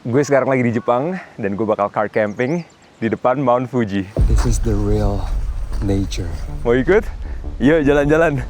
gue sekarang lagi di Jepang dan gue bakal car camping di depan Mount Fuji. This is the real nature. Mau ikut? Yuk jalan-jalan.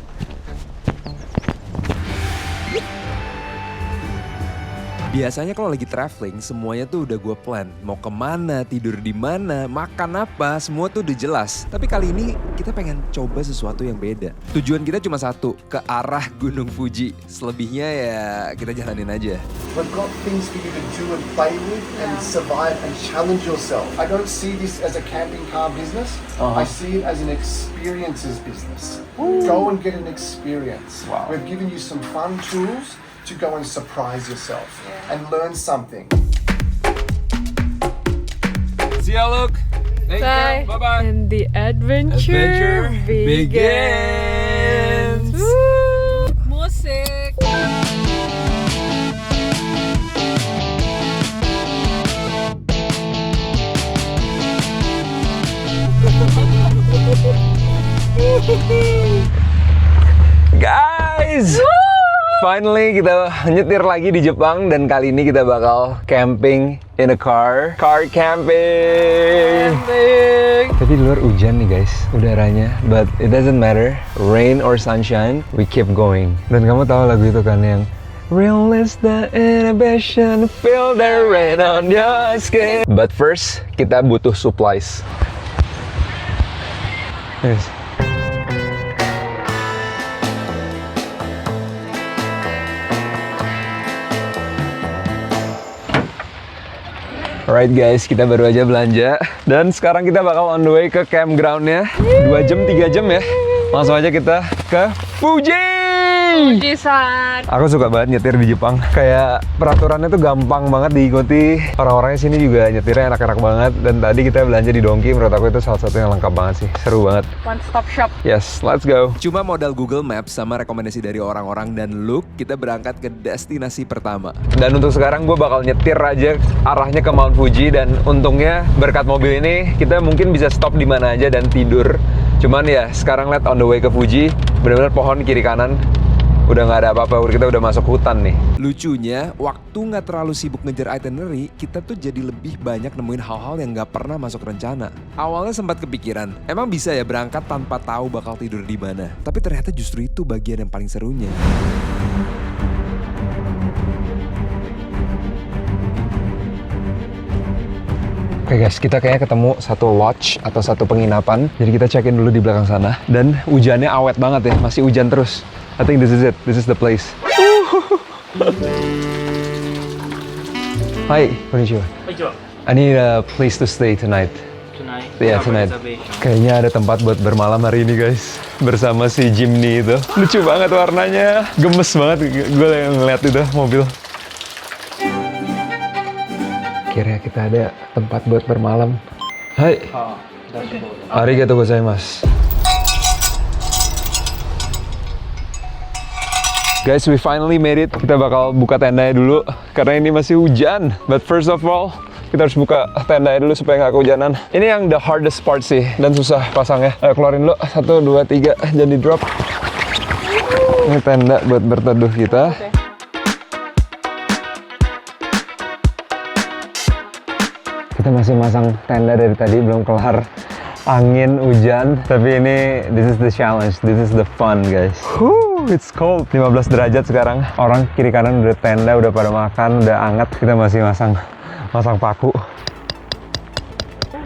Biasanya kalau lagi traveling, semuanya tuh udah gue plan. Mau kemana, tidur di mana, makan apa, semua tuh udah jelas. Tapi kali ini kita pengen coba sesuatu yang beda. Tujuan kita cuma satu, ke arah Gunung Fuji. Selebihnya ya kita jalanin aja. We've got things for you to do and play with and survive and challenge yourself. I don't see this as a camping car business. I see it as an experiences business. Go and get an experience. Wow. We've given you some fun tools to go and surprise yourself and learn something. See ya, Luke. Thank Bye. you. Bye-bye. And the adventure begins. Woo! Musik. Guys! Finally kita nyetir lagi di Jepang dan kali ini kita bakal camping in a car. Car camping. Tapi di luar hujan nih guys, udaranya. But it doesn't matter, rain or sunshine, we keep going. Dan kamu tahu lagu itu kan yang Release the inhibition, feel the rain on your skin. But first, kita butuh supplies. Yes. Alright guys, kita baru aja belanja dan sekarang kita bakal on the way ke campgroundnya. 2 jam, 3 jam ya. Langsung aja kita ke Fuji. Fuji-san. Aku suka banget nyetir di Jepang. Kayak peraturannya tuh gampang banget diikuti. Orang-orangnya sini juga nyetirnya enak-enak banget. Dan tadi kita belanja di Donki, menurut aku itu salah satu yang lengkap banget sih. Seru banget. One stop shop. Yes, let's go. Cuma modal Google Maps sama rekomendasi dari orang-orang dan Luke, kita berangkat ke destinasi pertama. Dan untuk sekarang gue bakal nyetir aja arahnya ke Mount Fuji. Dan untungnya berkat mobil ini kita mungkin bisa stop di mana aja dan tidur. Cuman ya sekarang lihat on the way ke Fuji, benar-benar pohon kiri kanan udah nggak ada apa-apa, kita udah masuk hutan nih. Lucunya, waktu nggak terlalu sibuk ngejar itinerary, kita tuh jadi lebih banyak nemuin hal-hal yang nggak pernah masuk rencana. Awalnya sempat kepikiran, emang bisa ya berangkat tanpa tahu bakal tidur di mana. Tapi ternyata justru itu bagian yang paling serunya. Oke guys, kita kayaknya ketemu satu lodge atau satu penginapan. Jadi kita check-in dulu di belakang sana. Dan hujannya awet banget ya, masih hujan terus. I think this is it, this is the place. Hi, konnichiwa. I need a place to stay tonight. Tonight? Yeah, tonight. Kayaknya ada tempat buat bermalam hari ini guys. Bersama si Jimny itu. Lucu banget warnanya. Gemes banget gue ngeliat itu mobil. Kira kita ada tempat buat bermalam. Hai. Arigatou gozaimasu. Guys, we finally made it. Kita bakal buka tendanya dulu karena ini masih hujan. But first of all, kita harus buka tendanya dulu supaya nggak kehujanan. Ini yang the hardest part sih dan susah pasangnya. Ayo keluarin dulu. 1, 2, 3. Jadi drop. Ini tenda buat berteduh kita. Kita masih masang tenda dari tadi, belum kelar. Angin, hujan, tapi ini this is the challenge, this is the fun guys. It's cold, 15 derajat sekarang. Orang kiri kanan udah tenda, udah pada makan, udah anget. Kita masih masang paku.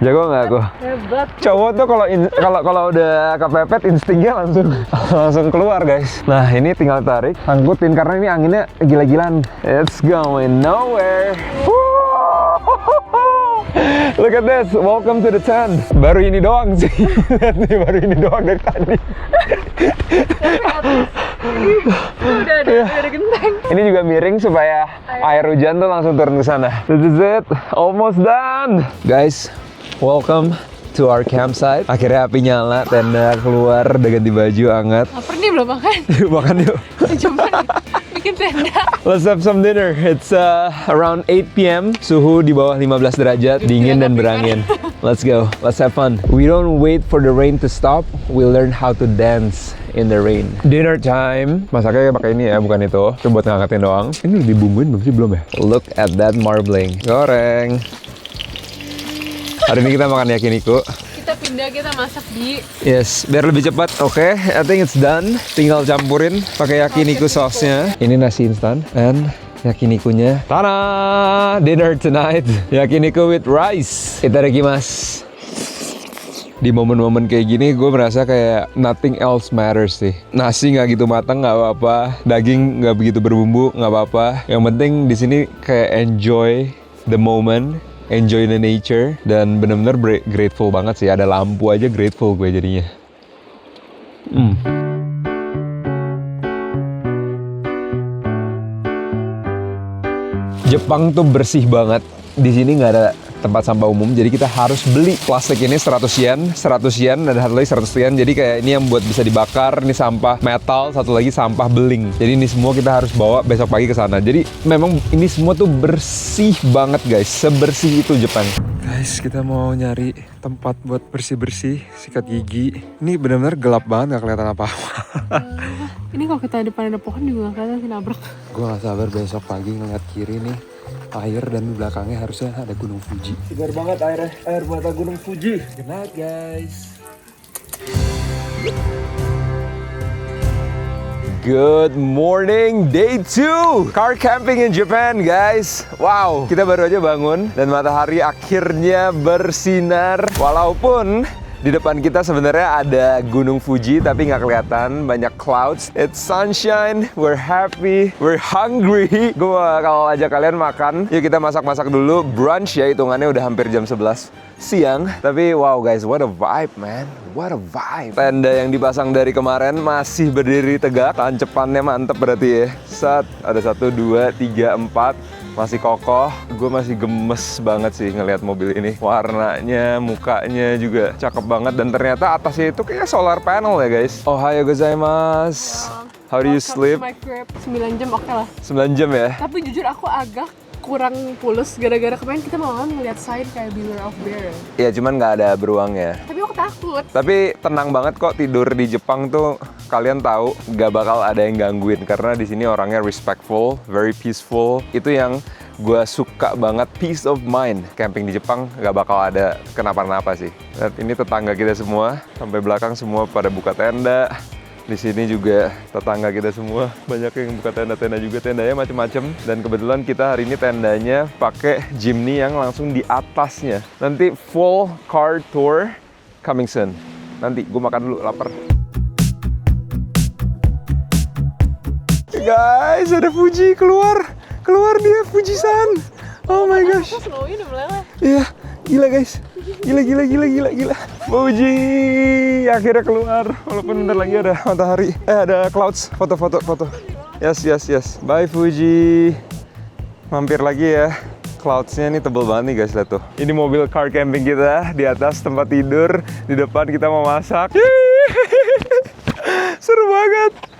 Jago nggak aku? Hebat. Cowok tuh kalau udah kepepet instingnya langsung keluar guys. Nah ini tinggal tarik, angkutin karena ini anginnya gila-gilaan. It's going nowhere. Look at this, welcome to the tent. Baru ini doang sih, lihat nih baru ini doang dari tadi. Udah ada genteng. Ini juga miring supaya air hujan tuh langsung turun ke sana. This is it, almost done. Guys, welcome to our campsite. Akhirnya api nyala, tenda keluar, udah ganti baju hangat. Lapar nih belum makan. Makan yuk. Coba bikin tenda. Let's have some dinner. It's around 8 p.m. Suhu di bawah 15 derajat, dingin dan berangin. Let's go. Let's have fun. We don't wait for the rain to stop. We learn how to dance in the rain. Dinner time. Masaknya pakai ini ya, bukan itu. Coba buat ngangkatin doang. Ini udah dibumbuin belum sih? Belum ya? Look at that marbling. Goreng. Hari ini kita makan yakiniku. Kita pindah, kita masak di Yes, biar lebih cepat. Oke, I think it's done. Tinggal campurin pakai yakiniku sauce-nya. Ini nasi instan and yakinikunya. Tada! Dinner tonight. Yakiniku with rice. Itadakimasu. Di momen-momen kayak gini gue merasa kayak nothing else matters sih. Nasi nggak gitu matang nggak apa-apa, daging nggak begitu berbumbu nggak apa-apa. Yang penting di sini kayak enjoy the moment, enjoy the nature, dan bener-bener grateful banget sih. Ada lampu aja grateful gue jadinya. Jepang tuh bersih banget. Di sini nggak ada tempat sampah umum, jadi kita harus beli plastik ini 100 yen, ada satu lagi 100 yen. Jadi kayak ini yang buat bisa dibakar, ini sampah metal, satu lagi sampah beling. Jadi ini semua kita harus bawa besok pagi ke sana. Jadi memang ini semua tuh bersih banget guys, sebersih itu Jepang. Guys, kita mau nyari tempat buat bersih-bersih, sikat gigi. Ini benar-benar gelap banget, nggak kelihatan apa-apa. Ini kalau kita depan ada pohon juga nggak kelihatan sih, nabrak. Gue gak sabar besok pagi ngeliat kiri nih air dan di belakangnya harusnya ada Gunung Fuji. Segar banget airnya, air mata Gunung Fuji. Good night guys. Good morning, day 2 car camping in Japan guys. Wow, kita baru aja bangun dan matahari akhirnya bersinar. Walaupun di depan kita sebenarnya ada Gunung Fuji tapi nggak kelihatan, banyak clouds. It's sunshine, we're happy, we're hungry. Gue bakal ajak kalian makan. Yuk kita masak-masak dulu, brunch ya, hitungannya udah hampir jam 11 siang. Tapi wow guys, what a vibe man, what a vibe. Tenda yang dipasang dari kemarin masih berdiri tegak, tancepannya mantep berarti ya. Set, ada 1, 2, 3, 4. Masih kokoh, gue masih gemes banget sih ngelihat mobil ini. Warnanya, mukanya juga cakep banget. Dan ternyata atasnya itu kayak solar panel ya guys. Ohayo gozaimasu. How do you sleep? My crib 9 jam oke lah. 9 jam ya? Tapi jujur aku agak kurang pules gara-gara kemarin kita malam ngeliat sign kayak beware of bear. Ya cuman nggak ada beruangnya. Tapi aku takut. Tapi tenang banget kok, tidur di Jepang tuh kalian tahu nggak bakal ada yang gangguin karena di sini orangnya respectful, very peaceful. Itu yang gue suka banget, peace of mind. Camping di Jepang nggak bakal ada kenapa-napa sih. Dan ini tetangga kita semua sampai belakang semua pada buka tenda. Di sini juga tetangga kita semua banyak yang buka tenda-tenda juga, tendanya macem-macem. Dan kebetulan kita hari ini tendanya pakai Jimny yang langsung di atasnya. Nanti full car tour coming soon. Nanti gue makan dulu, lapar. Guys, ada Fuji keluar dia Fuji-san. Oh my gosh. Snowy udah meleleh. Iya, gila guys. Gila. Fuji akhirnya keluar. Walaupun bentar lagi ada matahari. Ada clouds. Foto. Yes. Bye Fuji. Mampir lagi ya. Clouds-nya ini tebel banget nih guys, lihat tuh. Ini mobil car camping kita di atas tempat tidur. Di depan kita mau masak. Seru banget.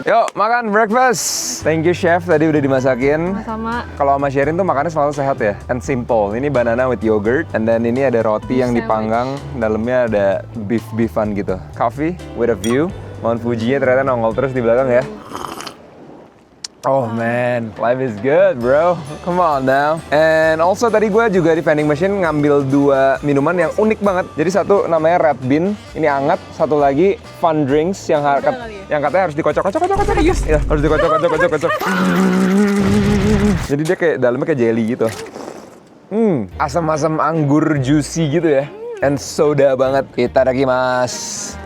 Yuk, makan breakfast. Thank you chef, tadi udah dimasakin. Sama Kalau sama Sherin tuh makannya selalu sehat ya, and simple. Ini banana with yogurt, and then ini ada roti yang dipanggang, dalamnya ada beef-beefan gitu. Coffee with a view. Mount Fuji-nya ternyata nongol terus di belakang ya. Oh man, life is good bro. Come on now. And also tadi gue juga di vending machine ngambil 2 minuman yang unik banget. Jadi satu namanya Red Bean, ini hangat. Satu lagi Fun Drinks yang katanya harus dikocok. Ya, harus dikocok. Jadi dia kayak dalamnya kayak jelly gitu. Asam-asam anggur juicy gitu ya. And soda banget. Itadakimasu.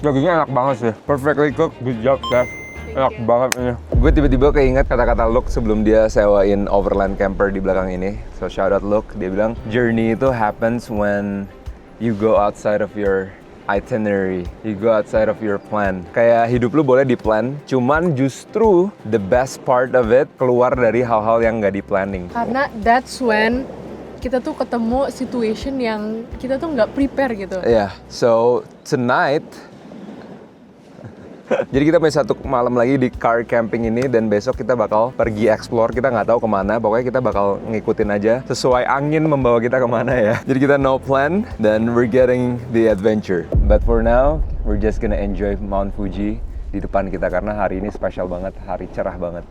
Dagingnya enak banget sih. Perfectly cooked. Good job chef. Enak banget ini. Gue tiba-tiba keinget kata-kata Luke sebelum dia sewain overland camper di belakang ini. So shout out Luke, dia bilang journey itu happens when you go outside of your itinerary, you go outside of your plan. Kayak hidup lu boleh di-plan, cuman justru the best part of it keluar dari hal-hal yang nggak di-planning. karena that's when kita tuh ketemu situation yang kita tuh nggak prepare gitu. Yeah, so tonight Jadi kita masih 1 malam lagi di car camping ini, dan besok kita bakal pergi explore. Kita nggak tahu kemana, pokoknya kita bakal ngikutin aja sesuai angin membawa kita kemana ya. Jadi kita no plan, dan we're getting the adventure. But for now, we're just gonna enjoy Mount Fuji di depan kita, karena hari ini spesial banget, hari cerah banget.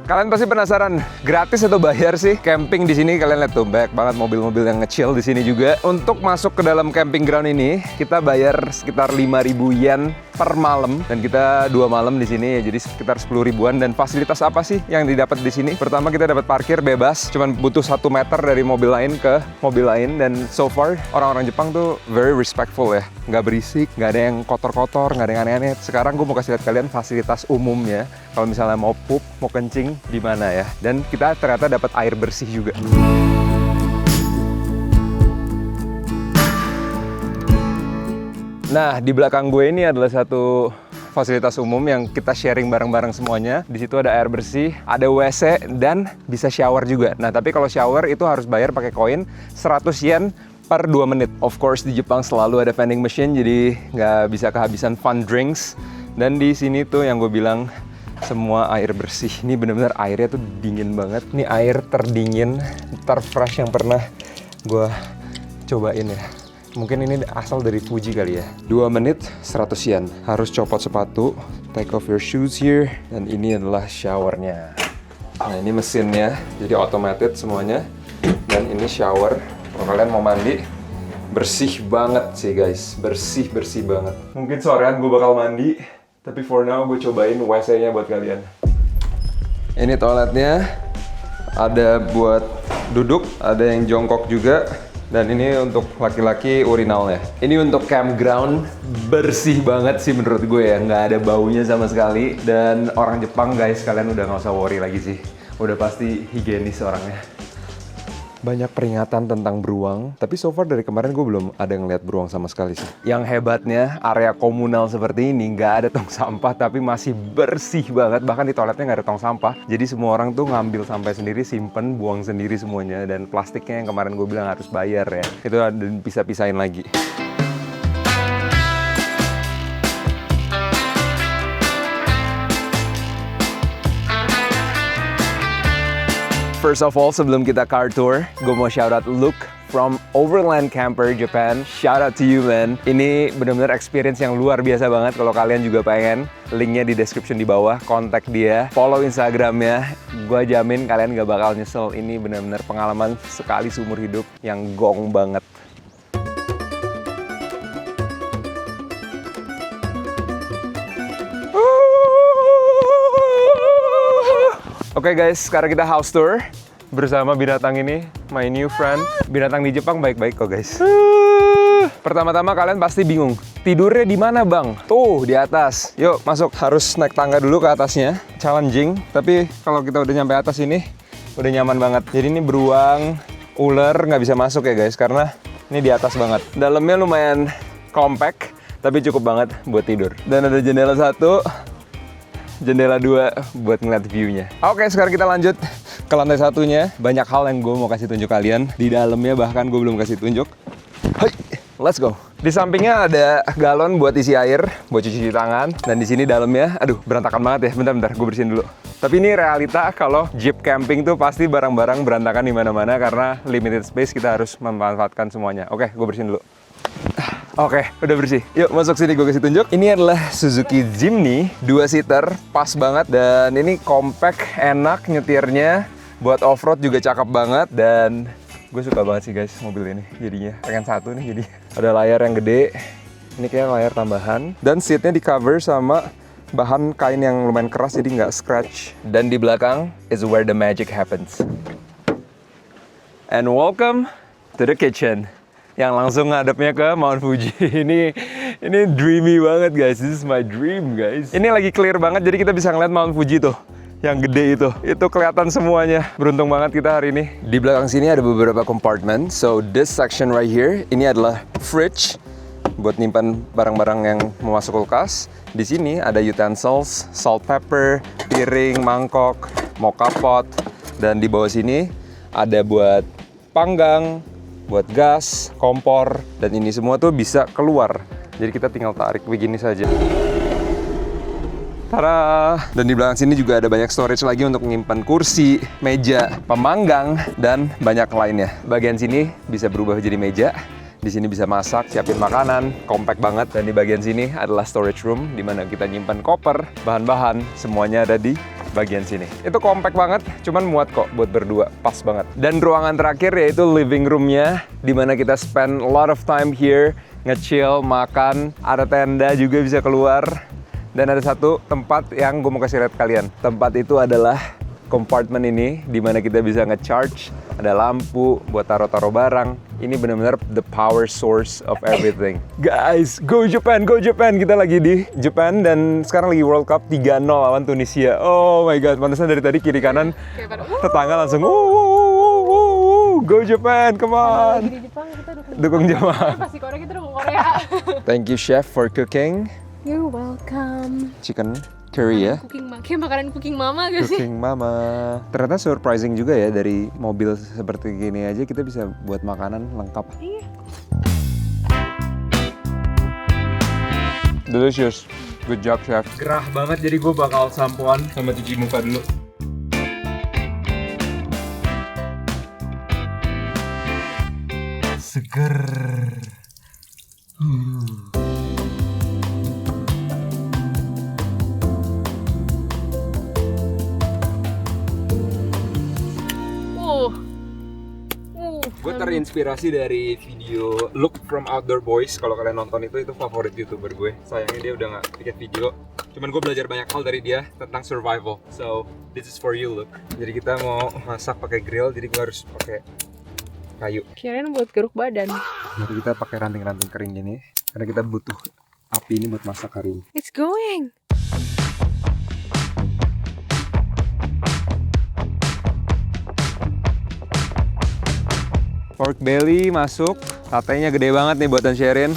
Kalian pasti penasaran, gratis atau bayar sih camping di sini? Kalian lihat tuh, banyak banget mobil-mobil yang nge-chill di sini juga. Untuk masuk ke dalam camping ground ini, kita bayar sekitar 5.000 yen per malam, dan kita 2 malam di sini ya, jadi sekitar 10 ribuan. Dan fasilitas apa sih yang didapat di sini? Pertama, kita dapat parkir bebas, cuman butuh 1 meter dari mobil lain ke mobil lain. Dan so far orang-orang Jepang tuh very respectful ya, nggak berisik, nggak ada yang kotor-kotor, nggak ada yang aneh-aneh. Sekarang gue mau kasih lihat kalian fasilitas umumnya kalau misalnya mau pup, mau kencing di mana ya. Dan kita ternyata dapat air bersih juga. Nah, di belakang gue ini adalah satu fasilitas umum yang kita sharing bareng-bareng semuanya. Di situ ada air bersih, ada WC, dan bisa shower juga. Nah, tapi kalau shower itu harus bayar pakai koin 100 yen per 2 menit. Of course, di Jepang selalu ada vending machine, jadi nggak bisa kehabisan fun drinks. Dan di sini tuh yang gue bilang, semua air bersih. Ini bener-bener airnya tuh dingin banget. Ini air terdingin, terfresh yang pernah gue cobain ya. Mungkin ini asal dari Fuji kali ya. 2 menit 100 yen. Harus copot sepatu, take off your shoes here. Dan ini adalah showernya. Nah, ini mesinnya, jadi automated semuanya. Dan ini shower. Kalau kalian mau mandi, bersih banget sih guys. Bersih banget. Mungkin sorean gue bakal mandi, tapi for now gue cobain WC-nya buat kalian. Ini toiletnya, ada buat duduk, ada yang jongkok juga. Dan ini untuk laki-laki urinalnya. Ini untuk campground, bersih banget sih menurut gue ya. Nggak ada baunya sama sekali. Dan orang Jepang guys, kalian udah nggak usah worry lagi sih. Udah pasti higienis orangnya. Banyak peringatan tentang beruang, tapi so far dari kemarin gue belum ada ngeliat beruang sama sekali sih. Yang hebatnya, area komunal seperti ini nggak ada tong sampah, tapi masih bersih banget. Bahkan di toiletnya nggak ada tong sampah. Jadi semua orang tuh ngambil sampah sendiri, simpen, buang sendiri semuanya. Dan plastiknya yang kemarin gue bilang harus bayar ya, itu ada pisah-pisahin lagi. First of all, sebelum kita car tour, gue mau shout out Luke from Overland Camper Japan. Shout out to you man. Ini benar-benar experience yang luar biasa banget. Kalau kalian juga pengen, linknya di description di bawah. Kontak dia, follow Instagramnya. Gue jamin kalian gak bakal nyesel. Ini benar-benar pengalaman sekali seumur hidup yang gong banget. Oke guys, sekarang kita house tour bersama binatang ini, my new friend. Binatang di Jepang baik-baik kok guys. Pertama-tama kalian pasti bingung, tidurnya di mana bang? Tuh di atas. Yuk masuk. Harus naik tangga dulu ke atasnya, challenging. Tapi kalau kita udah nyampe atas ini, udah nyaman banget. Jadi ini beruang, ular nggak bisa masuk ya guys, karena ini di atas banget. Dalamnya lumayan compact, tapi cukup banget buat tidur. Dan ada jendela 1. Jendela 2 buat ngeliat view-nya. Oke, sekarang kita lanjut ke lantai 1-nya. Banyak hal yang gue mau kasih tunjuk kalian. Di dalamnya bahkan gue belum kasih tunjuk. Hai, let's go. Di sampingnya ada galon buat isi air, buat cuci tangan. Dan di sini dalamnya, aduh berantakan banget ya. Bentar, gue bersihin dulu. Tapi ini realita kalau jeep camping tuh pasti barang-barang berantakan di mana-mana karena limited space, kita harus memanfaatkan semuanya. Oke, gue bersihin dulu. Oke, udah bersih. Yuk masuk sini, gue kasih tunjuk. Ini adalah Suzuki Jimny, 2-seater, pas banget. Dan ini compact, enak nyetirnya. Buat off-road juga cakep banget. Dan gue suka banget sih guys mobil ini jadinya. Pengen 1 nih jadi. Ada layar yang gede. Ini kayak layar tambahan. Dan seatnya di cover sama bahan kain yang lumayan keras jadi nggak scratch. Dan di belakang is where the magic happens. And welcome to the kitchen. Yang langsung ngadepnya ke Mount Fuji. Ini dreamy banget guys. This is my dream guys. Ini lagi clear banget jadi kita bisa ngeliat Mount Fuji tuh. Yang gede itu. Itu kelihatan semuanya. Beruntung banget kita hari ini. Di belakang sini ada beberapa compartment. So this section right here, ini adalah fridge. buat nyimpan barang-barang yang mau masuk kulkas. Di sini ada utensils, salt, pepper, piring, mangkok, mocha pot, dan di bawah sini ada buat panggang, buat gas, kompor, dan ini semua tuh bisa keluar. Jadi kita tinggal tarik begini saja. Tada! Dan di belakang sini juga ada banyak storage lagi untuk menyimpan kursi, meja, pemanggang, dan banyak lainnya. Bagian sini bisa berubah jadi meja. Di sini bisa masak, siapin makanan, compact banget. Dan di bagian sini adalah storage room, di mana kita nyimpan koper, bahan-bahan, semuanya ada di bagian sini. Itu compact banget, cuman muat kok buat berdua, pas banget. Dan ruangan terakhir yaitu living room-nya, di mana kita spend a lot of time here, nge-chill, makan, ada tenda juga bisa keluar. Dan ada satu tempat yang gue mau kasih lihat kalian. Tempat itu adalah compartment ini, di mana kita bisa nge-charge, ada lampu buat taruh-taruh barang. Ini benar-benar the power source of everything. Guys, go Japan, go Japan! Kita lagi di Japan dan sekarang lagi World Cup 3-0 lawan Tunisia. Oh my god, pantesan dari tadi kiri kanan tetangga langsung go Japan, come on! Lagi di Jepang kita Dukung Jepang. Pasti Korea, kita dukung Korea. Thank you chef for cooking. You're welcome. Chicken curry ya. Kayak makanan cooking mama gak sih? Cooking mama. Ternyata surprising juga ya, dari mobil seperti gini aja kita bisa buat makanan lengkap. Iya. Delicious. Good job chef. Gerah banget, jadi gue bakal sampoan sama cuci muka dulu. Seger. Gue terinspirasi dari video Look from Outdoor Boys. Kalau kalian nonton itu favorit YouTuber gue. Sayangnya dia udah gak bikin video. Cuman gue belajar banyak hal dari dia tentang survival. So, this is for you, Look. Jadi kita mau masak pakai grill, jadi gue harus pakai kayu. Kirain buat geruk badan. Jadi kita pakai ranting-ranting kering gini, karena kita butuh api ini buat masak hari ini. It's going. Pork belly masuk, satenya gede banget nih buatan Sherin.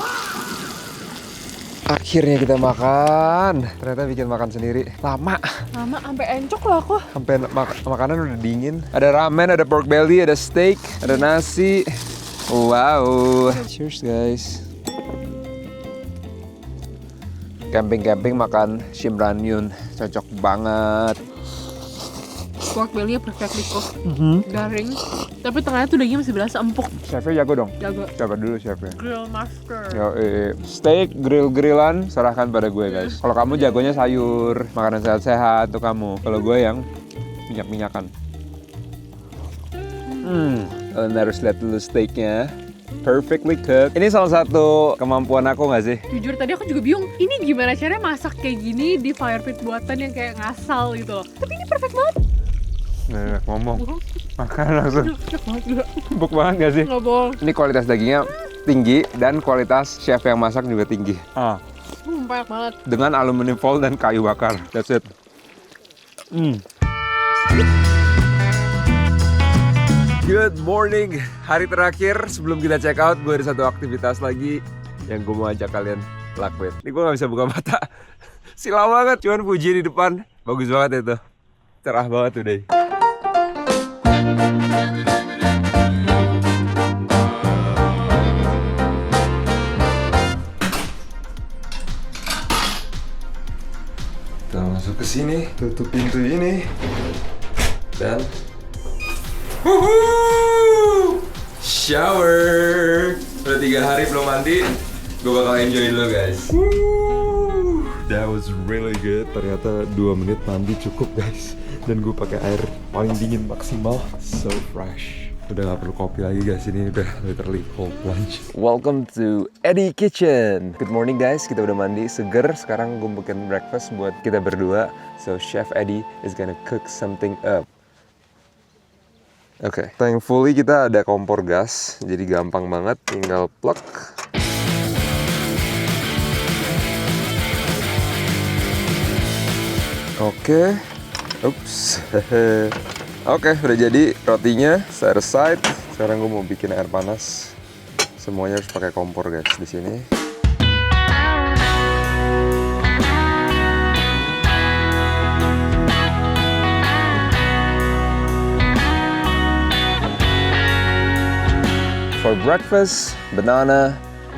Akhirnya kita makan. Ternyata bikin makan sendiri lama. Lama sampai encok lah aku. Sampai makanan udah dingin. Ada ramen, ada pork belly, ada steak, ada nasi. Wow. Cheers guys. Camping-camping makan shrimp ramyun, cocok banget. Pork belly-nya perfectly cooked, garing, tapi tengahnya tuh dagingnya masih berasa empuk. Chefnya jago dong? Jago. Coba dulu chefnya. Grill master. Yo, steak, grill-grillan, serahkan pada gue guys. Kalau kamu jagonya sayur, makanan sehat-sehat tuh kamu. Kalau gue yang minyak-minyakan. Kalian harus lihat dulu steaknya. Perfectly cooked. Ini salah satu kemampuan aku nggak sih? Jujur tadi aku juga bingung, ini gimana caranya masak kayak gini di fire pit buatan yang kayak ngasal gitu loh. Tapi ini perfect banget. Nggak ngomong. Makan langsung. Enak banget juga. Empuk banget nggak sih? Nggak bohong. Ini kualitas dagingnya tinggi dan kualitas chef yang masak juga tinggi. Banyak banget. Dengan aluminium foil dan kayu bakar. That's it. Good morning. Hari terakhir sebelum kita check out, gue ada satu aktivitas lagi yang gue mau ajak kalian lakuin. Ini gue gak bisa buka mata. Silau banget, cuman puji di depan. Bagus banget itu. Cerah banget today. Kita masuk ke sini, tutup pintu ini, dan shower. Udah 3 hari belum mandi, gue bakal enjoy dulu guys. That was really good. Ternyata 2 menit mandi cukup guys. Dan gue pakai air paling dingin maksimal. So fresh. Udah gak perlu kopi lagi guys, ini udah literally cold plunge. Welcome to Eddie Kitchen. Good morning guys, kita udah mandi, seger. Sekarang gue bikin breakfast buat kita berdua. So Chef Eddie is gonna cook something up. Oke, thankfully kita ada kompor gas, jadi gampang banget, tinggal plug. Oke, ups. Oke, udah jadi rotinya, set aside. Sekarang gue mau bikin air panas. Semuanya harus pakai kompor guys di sini. breakfast, banana,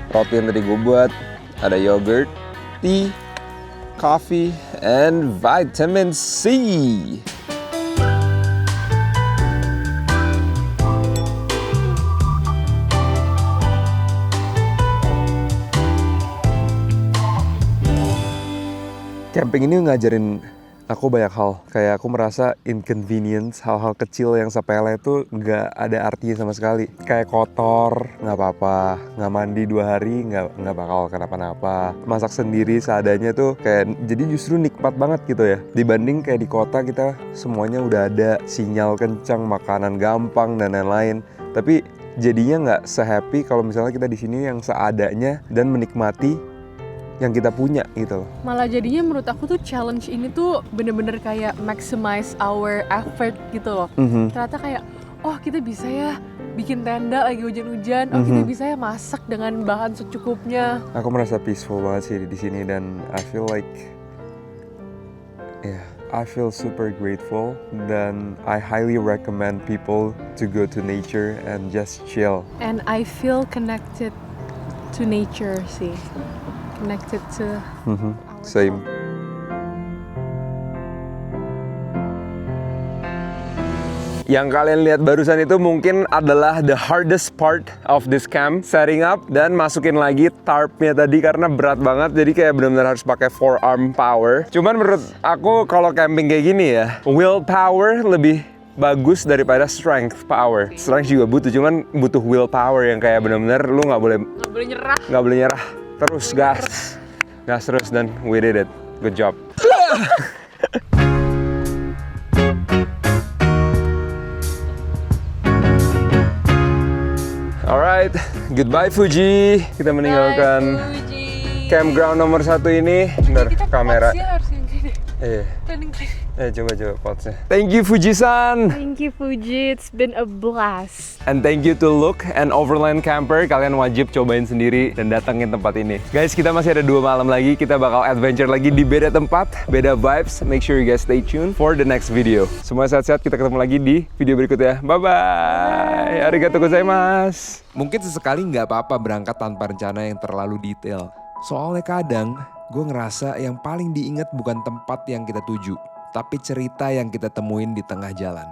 roti yang tadi gue buat, ada yogurt, tea, coffee, and vitamin C. Camping ini ngajarin aku banyak hal. Kayak aku merasa inconvenience, hal-hal kecil yang sepele itu nggak ada artinya sama sekali. Kayak kotor, nggak apa-apa. Nggak mandi 2 hari, nggak bakal kenapa-napa. Masak sendiri seadanya tuh kayak jadi justru nikmat banget gitu ya. Dibanding kayak di kota kita semuanya udah ada, sinyal kencang, makanan gampang dan lain-lain. Tapi jadinya nggak se-happy kalau misalnya kita di sini yang seadanya dan menikmati yang kita punya gitu. Malah jadinya menurut aku tuh challenge ini tuh bener-bener kayak maximize our effort gitu loh. Ternyata kayak, oh kita bisa ya bikin tenda lagi hujan-hujan, oh kita bisa ya masak dengan bahan secukupnya. Aku merasa peaceful banget sih di sini dan I feel like, I feel super grateful dan I highly recommend people to go to nature and just chill. And I feel connected to nature sih. Connected to Same. Yang kalian lihat barusan itu mungkin adalah the hardest part of this camp, setting up dan masukin lagi tarpnya tadi karena berat banget, jadi kayak benar-benar harus pakai forearm power. Cuman menurut aku kalau camping kayak gini ya, willpower lebih bagus daripada strength power. Strength juga butuh, cuman butuh willpower yang kayak benar-benar lu nggak boleh nyerah. Terus gas terus dan we did it. Good job. Alright, goodbye Fuji. Kita meninggalkan campground nomor 1 ini. Bentar, kamera. Coba potsnya. Thank you Fuji-san. Thank you Fuji, it's been a blast. And thank you to Look and Overland Camper. Kalian wajib cobain sendiri dan datengin tempat ini. Guys, kita masih ada 2 malam lagi. Kita bakal adventure lagi di beda tempat, beda vibes. Make sure you guys stay tuned for the next video. Semua sehat-sehat, kita ketemu lagi di video berikutnya. Bye-bye. Arigatou gozaimasu. Mungkin sesekali nggak apa-apa berangkat tanpa rencana yang terlalu detail. Soalnya kadang gue ngerasa yang paling diingat bukan tempat yang kita tuju, tapi cerita yang kita temuin di tengah jalan.